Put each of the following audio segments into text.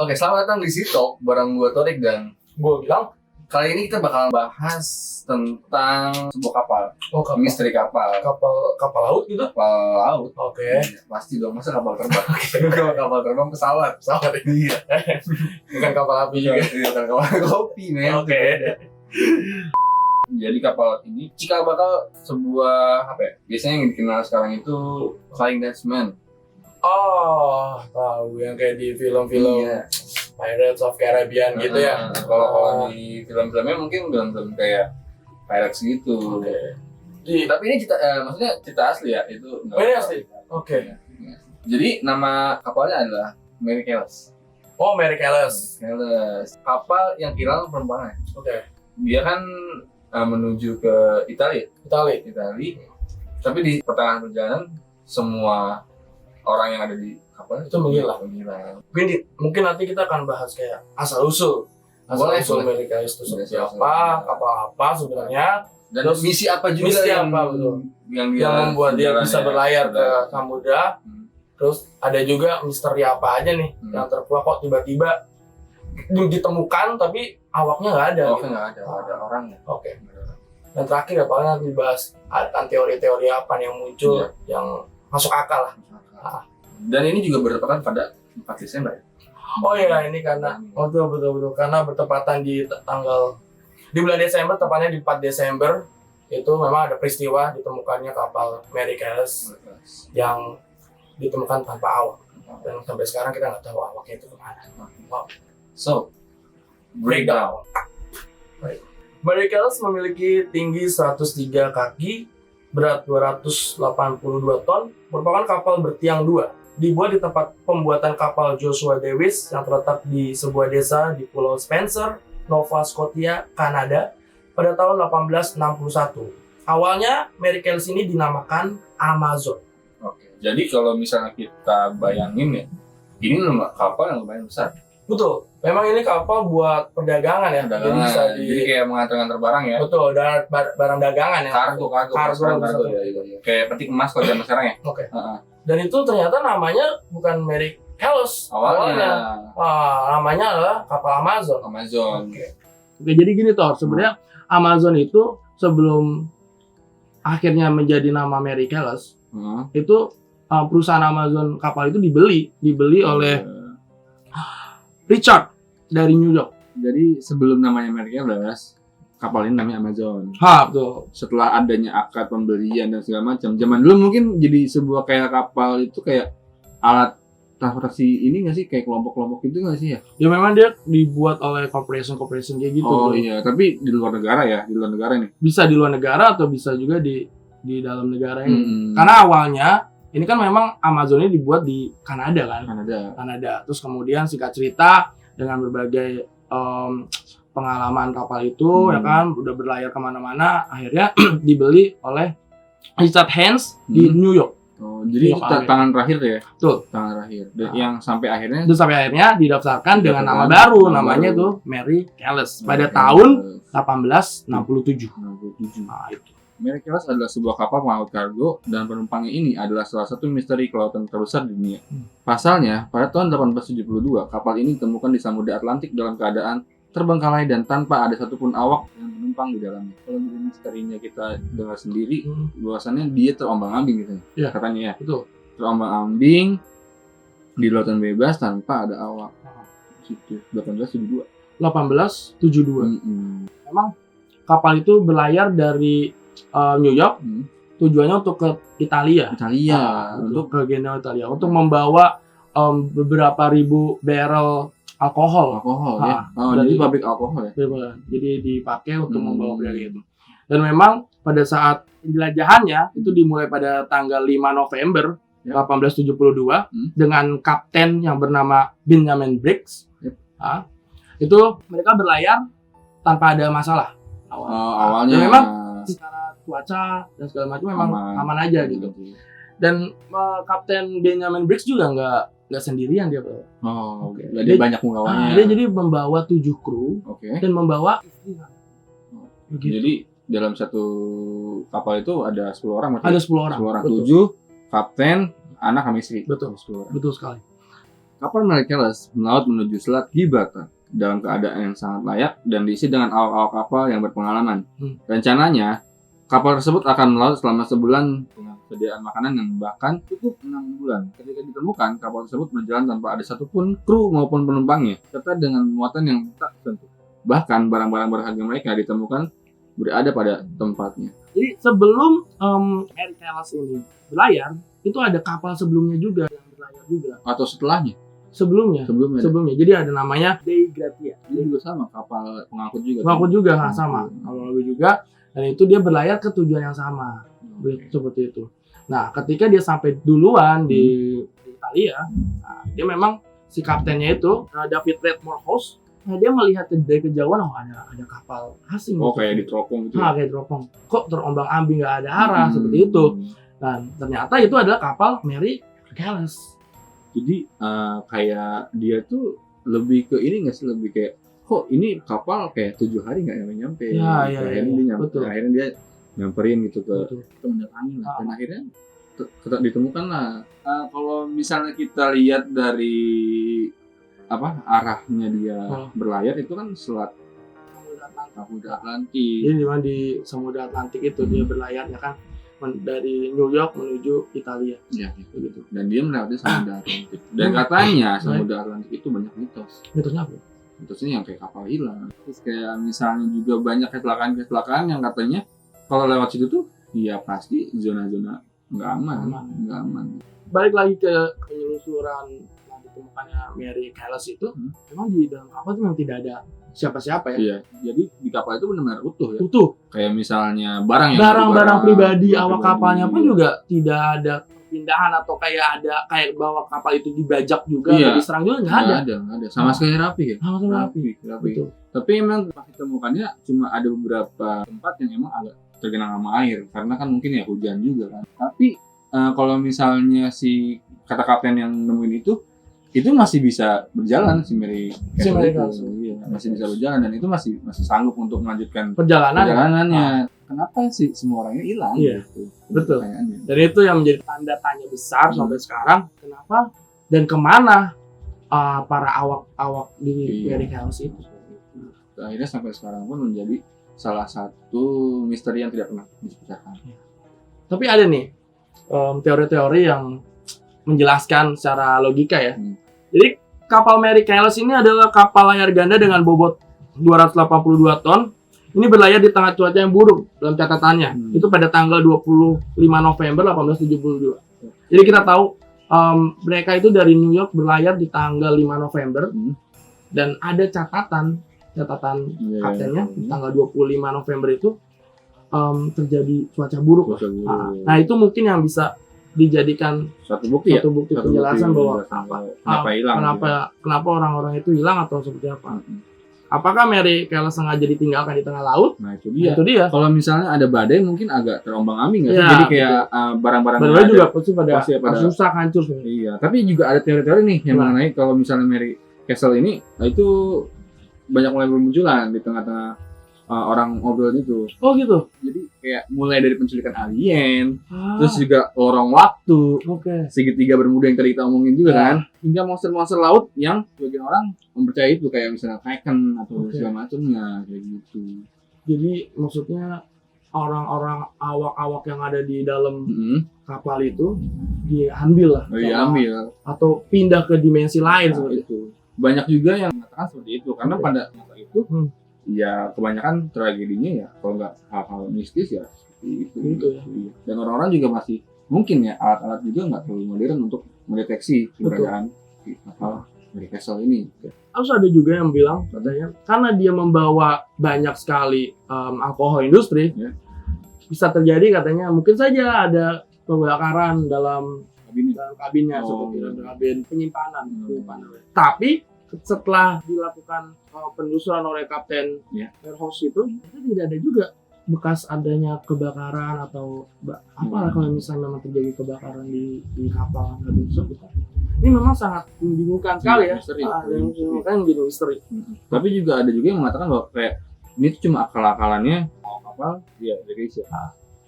Oke, selamat datang di Sitok bareng gue Torik dan Gue bilang, kali ini kita bakal bahas tentang sebuah kapal, kapal misteri kapal laut gitu. kapal laut. Oke. Iya, pasti dong, masa kapal terbang? Kalau kapal terbang pesawat. Iya. Bukan kapal api juga. Iya, bukan kapal kopi, men. Oke. Jadi kapal ini cikal bakal sebuah apa ya? Biasanya yang dikenal sekarang itu Flying Dutchman. Oh, tahu yang kayak di film-film Iya. Pirates of Caribbean gitu ya. Kalau di film-filmnya mungkin film-film kayak Pirates gitu. Oke. Tapi ini maksudnya cerita asli ya itu. Oh, ini asli? Oke. Iya. Jadi nama kapalnya adalah Mary Callas. Oh, Mary Callas. Kapal yang hilang penumpangnya. Oke. Dia kan menuju ke Italia. Itali. Tapi di pertengahan perjalanan semua orang yang ada di kapal Itu menghilang. Mungkin nanti kita akan bahas kayak asal-usul Boleh. Mary Callas itu seperti Asal-usul. apa, kapal apa sebenarnya, Dan Terus, misi apa juga misi yang apa, betul. yang yang membuat dia bisa berlayar ke Samudra. Hmm. Terus ada juga misteri apa aja nih yang terkuak kok tiba-tiba ditemukan tapi awaknya nggak ada. Oh, gitu. nggak ada orangnya. Oke. Dan terakhir ya paling nanti dibahas ada teori-teori apa nih yang muncul yang masuk akal lah. Dan ini juga bertepatan pada 4 Desember ya? Oh iya, ini karena betul karena bertepatan di bulan Desember, tepatnya di 4 Desember itu memang ada peristiwa ditemukannya kapal Mary Callas yang ditemukan tanpa awak, dan sampai sekarang kita nggak tahu awaknya itu kemana. Wow. So, breakdown. Mary Callas memiliki tinggi 103 kaki, berat 282 ton, merupakan kapal bertiang dua. Dibuat di tempat pembuatan kapal Joshua Davis yang terletak di sebuah desa di Pulau Spencer, Nova Scotia, Kanada pada tahun 1861. Awalnya Mary Callas ini dinamakan Amazon. Oke. Jadi kalau misalnya kita bayangin ya, ini kapal yang lumayan besar. Betul, memang ini kapal buat perdagangan ya. Perdagangan. Jadi kayak mengantar-antar barang ya. Betul, dan barang dagangan ya. Kargo. Ya. Kayak peti emas kalau zaman sekarang ya. Oke. Dan itu ternyata namanya bukan Mary Callas Awalnya namanya adalah kapal Amazon. Oke, jadi gini Thor, sebenarnya Amazon itu sebelum akhirnya menjadi nama Mary Callas, itu perusahaan Amazon kapal itu dibeli oleh Richard dari New York. Jadi sebelum namanya Mary Callas, kapal ini namanya Amazon. Betul. Setelah adanya akad pembelian dan segala macam, zaman dulu mungkin jadi sebuah kayak kapal itu kayak alat transportasi ini nggak sih, kayak kelompok-kelompok itu nggak sih ya? Ya memang dia dibuat oleh corporation kayak gitu. Oh iya, tapi di luar negara ya, di luar negara nih. Bisa di luar negara atau bisa juga di dalam negara ini. Karena awalnya ini kan memang Amazon ini dibuat di Kanada kan. Kanada. Terus kemudian singkat cerita dengan berbagai pengalaman kapal itu ya kan udah berlayar kemana-mana, akhirnya dibeli oleh Richard Haynes di New York. Oh, jadi itu tangan terakhir ya? Betul. Tangan terakhir. Yang sampai akhirnya didaftarkan dengan nama baru, namanya tuh Mary Callas pada tahun 1867. Nah, itu. Mary Callas adalah sebuah kapal pengangkut kargo dan penumpangnya ini adalah salah satu misteri kelautan terbesar di dunia. Pasalnya, pada tahun 1872, kapal ini ditemukan di Samudra Atlantik dalam keadaan terbengkalai dan tanpa ada satupun awak yang menumpang di dalamnya. Kalau dari misterinya kita dengar sendiri, bahwasannya dia terombang-ambing gitu ya, katanya ya. Betul. Terombang-ambing di lautan bebas tanpa ada awak. Situ 1872. 1872. Memang kapal itu berlayar dari New York, tujuannya untuk ke Italia. Untuk ke Genoa Italia, untuk membawa beberapa ribu barrel alkohol ya. Jadi pabrik alkohol ya. Jadi dipakai untuk membawa barang itu. Dan memang pada saat penjelajahannya itu dimulai pada tanggal 5 November 1872 dengan kapten yang bernama Benjamin Briggs. Itu mereka berlayar tanpa ada masalah awalnya. Dan memang secara cuaca dan segala macam memang aman aja gitu. Dan Kapten Benjamin Briggs juga nggak sendirian dia, bro. Jadi banyak penggawaannya. Dia jadi membawa 7 kru dan membawa istrinya. Gitu. Jadi dalam satu kapal itu ada 10 orang. Ada 10 orang. 7 kapten, anak sama istri. Betul sekali. Kapal Mary Callas melaut menuju Selat Gibraltar dalam keadaan yang sangat layak dan diisi dengan awak-awak kapal yang berpengalaman. Rencananya, kapal tersebut akan melaut selama sebulan dengan persediaan makanan yang bahkan cukup 6 bulan. Ketika ditemukan, kapal tersebut berjalan tanpa ada satupun kru maupun penumpangnya, serta dengan muatan yang tak tersentuh. Bahkan barang-barang berharga mereka ditemukan berada pada tempatnya. Jadi sebelum Mary Callas ini berlayar, itu ada kapal sebelumnya juga yang berlayar juga. Atau setelahnya? Sebelumnya. Jadi ada namanya Dei Gratia. Dia juga sama, kapal pengangkut juga. Pengangkut juga, sama. Kapal juga. Dan itu dia berlayar ke tujuan yang sama. Seperti itu. Nah, ketika dia sampai duluan di Italia, nah, dia memang si kaptennya itu David Redmore House, nah dia melihat dari kejauhan, oh ada kapal asing. Oh, kayak diteropong gitu. Nah, kayak diteropong. Kok terombang-ambing, nggak ada arah seperti itu. Dan ternyata itu adalah kapal Mary Callas. Jadi kayak dia tuh lebih ke ini nggak sih, lebih kayak kok ini kapal kayak 7 hari nggak nyampe. Akhirnya dia nyampe. Akhirnya dia nyamperin gitu ke mendatangi lah. Dan akhirnya tetap ditemukan lah. Kalau misalnya kita lihat dari arahnya dia berlayar itu kan Selat Samudra Atlantik. Jadi di mana di Samudra Atlantik itu dia berlayar ya kan, dari New York menuju Italia. Iya, gitu. Dan dia melewati Samudra Atlantik. Dan katanya Samudra Atlantik itu banyak mitos. Mitosnya apa? Mitosnya yang kayak kapal hilang. Terus kayak misalnya juga banyak kecelakaan yang katanya kalau lewat situ tuh ya pasti zona-zona nggak aman. Balik lagi ke penelusuran yang ditemukannya Mary Callas itu, memang di dalam kapal itu memang tidak ada siapa-siapa ya. Iya, jadi di kapal itu benar-benar utuh ya. Utuh. Kayak misalnya barang pribadi awak kapalnya pun juga tidak ada pindahan atau kayak bahwa kapal itu dibajak juga, diserang juga nggak ada. Sama sekali rapi ya. Sama rapi. Tapi memang pas ditemukannya cuma ada beberapa tempat yang emang agak tergenang sama air karena kan mungkin ya hujan juga kan. Tapi kalau misalnya si kata kapten yang nemuin itu masih bisa berjalan si Mary Callas. Iya, masih bisa berjalan dan itu masih sanggup untuk melanjutkan perjalanannya. Kenapa sih semua orangnya hilang? Iya, gitu. Betul. Dan itu yang menjadi tanda tanya besar sampai sekarang. Kenapa dan kemana para awak di Mary Callas itu? Akhirnya sampai sekarang pun menjadi salah satu misteri yang tidak pernah dipecahkan. Tapi ada nih teori-teori yang menjelaskan secara logika ya. Jadi kapal Mary Callas ini adalah kapal layar ganda dengan bobot 282 ton. Ini berlayar di tengah cuaca yang buruk dalam catatannya. Itu pada tanggal 25 November 1872. Jadi kita tahu mereka itu dari New York berlayar di tanggal 5 November. Dan ada catatan kaptennya di tanggal 25 November itu terjadi cuaca buruk. Nah, itu mungkin yang bisa dijadikan satu bukti penjelasan bahwa kenapa orang-orang itu hilang atau seperti apa. Apakah Mary Callas sengaja ditinggalkan di tengah laut? Nah, itu dia. Kalau misalnya ada badai mungkin agak terombang-ambing nggak sih? Ya, jadi kayak barang-barang juga pasti pada susah hancur. Iya, tapi juga ada teori-teori nih yang mengenai kalau misalnya Mary Callas ini itu banyak mulai bermunculan di tengah-tengah orang ngobrol itu. Oh gitu. Jadi kayak mulai dari penculikan alien, terus juga lorong waktu, segitiga bermuda yang tadi kita omongin juga kan, hingga monster-monster laut yang sebagian orang mempercayai itu kayak misalnya Kraken atau segala macamnya kayak gitu. Jadi maksudnya orang-orang awak-awak yang ada di dalam kapal itu diambil lah. Diambil atau pindah ke dimensi lain seperti itu. Banyak juga yang mengatakan seperti itu karena pada masa itu ya kebanyakan tragedinya ya kalau nggak hal-hal mistis ya seperti itu ya. Dan orang-orang juga masih mungkin ya alat-alat juga nggak terlalu modern untuk mendeteksi keberadaan kapal Mary Callas ini. Terus ada juga yang bilang katanya karena dia membawa banyak sekali alkohol industri, bisa terjadi katanya mungkin saja ada pembakaran dalam kabinnya seperti dalam kabin penyimpanan. Tapi setelah dilakukan penelusuran oleh Kapten Verhoes itu tidak ada juga bekas adanya kebakaran atau apalah kalau misalnya memang terjadi kebakaran di kapal tersebut. Ini memang sangat membingungkan sekali ya. Jadi misteri. Tapi juga ada juga yang mengatakan bahwa kayak ini cuma akal-akalannya kapal Gracia.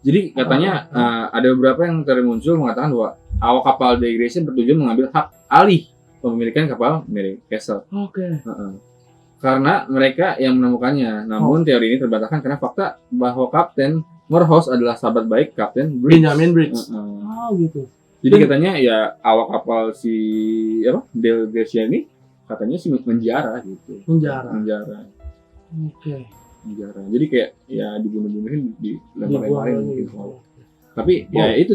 Jadi katanya ada beberapa yang muncul mengatakan bahwa awak kapal Gracia bertujuan mengambil hak alih kepemilikan kapal Mary Castle. Oke. Karena mereka yang menemukannya. Namun teori ini terbantahkan karena fakta bahwa Kapten Morehouse adalah sahabat baik Kapten Briggs. Benjamin Briggs. Gitu. Jadi katanya ya awak kapal si Dale Garcia ini katanya sih menjara gitu. Menjara. Oke. Menjara. Jadi kayak ya dibunuh-bunuhin dilempar-lemparin gitu. Tapi Wow. ya itu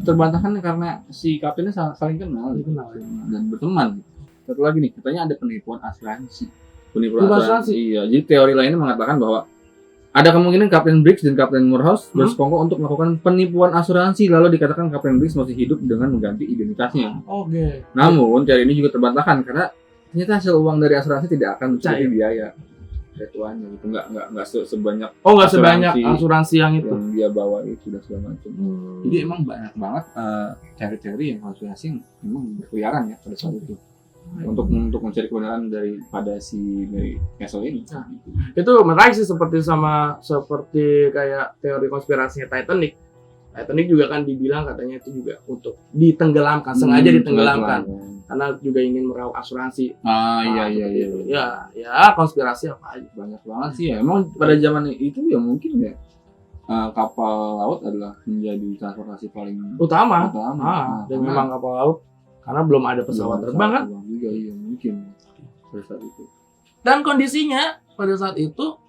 terbantahkan karena si kaptennya saling kenal gitu. Dan berteman. Satu lagi nih, katanya ada penipuan asuransi. Penipuan asuransi. Iya, jadi teori lainnya mengatakan bahwa ada kemungkinan Kapten Briggs dan Kapten Morehouse bersekongkol untuk melakukan penipuan asuransi, lalu dikatakan Kapten Briggs masih hidup dengan mengganti identitasnya. Oke. Namun teori ini juga terbantahkan karena ternyata hasil uang dari asuransi tidak akan mencapai biaya ketuanya gitu, nggak sebanyak sebanyak asuransi yang itu yang dia bawa itu dan segala macam. Jadi emang banyak banget teori-teori yang asuransi yang memang berkeliaran ya pada saat itu untuk mencari kebenaran daripada si Mary Castle ini. Nah, itu menarik sih seperti kayak teori konspirasinya Titanic. Titanic juga kan dibilang katanya itu juga untuk ditenggelamkan, sengaja ditenggelamkan karena juga ingin meraup asuransi. Iya. Ya konspirasi apa aja. Banyak banget sih ya. Emang pada zaman itu ya mungkin ya kapal laut adalah menjadi transportasi paling utama. Dan memang kapal laut karena belum ada pesawat terbang kan? Juga iya mungkin pada saat itu. Dan kondisinya pada saat itu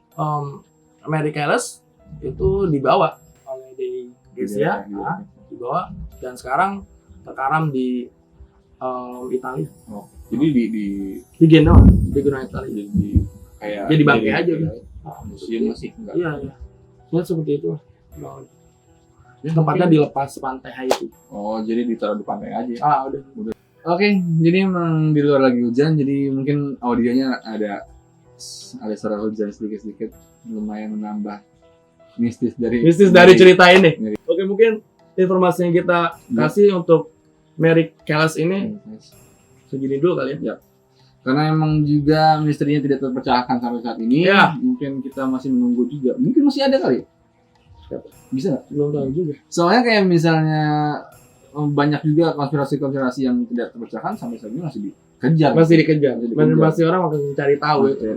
Mary Callas itu dibawa oleh Garcia, dibawa dan sekarang terkaram di Italia. Jadi di Genoa, di Genoa Italia. Kayak jadi bangkai aja udah. Museum masih enggak. Iya. Ya seperti itu. Tempatnya dilepas pantai Haiti. Oh, jadi ditaruh di pantai aja. Udah. Oke, jadi emang di luar lagi hujan, jadi mungkin audionya ada suara hujan sedikit-sedikit, lumayan menambah mistis dari cerita ini. Oke, mungkin informasi yang kita kasih untuk Mary Callas ini segini dulu kali ya. Karena emang juga misterinya tidak terpecahkan sampai saat ini. Ya. Mungkin kita masih menunggu juga. Mungkin masih ada kali. Bisa nggak? Belum tahu juga. Soalnya kayak misalnya banyak juga konspirasi-konspirasi yang tidak terpecahkan sampai saat ini masih dikejar. Masih orang masih mencari tahu gitu.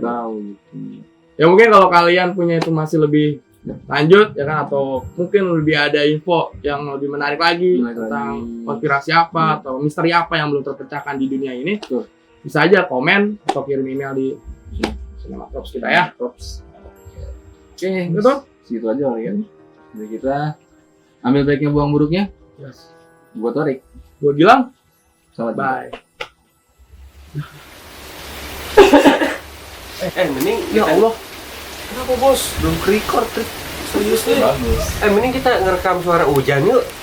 Ya mungkin kalau kalian punya informasi lebih lanjut ya kan, atau mungkin lebih ada info yang lebih menarik lagi tentang konspirasi apa atau misteri apa yang belum terpecahkan di dunia ini, bisa aja komen atau kirim email di Cinematrops kita ya. Oke, gitu. Segitu aja kali ya. Jadi kita ambil baiknya buang buruknya. Yes. Buat Torik. Gue Gilang. Selamat bye. Mending Ya Allah. Kenapa bos? Belum record. Serius nih. Bagus. Mending kita ngerekam suara hujan yuk.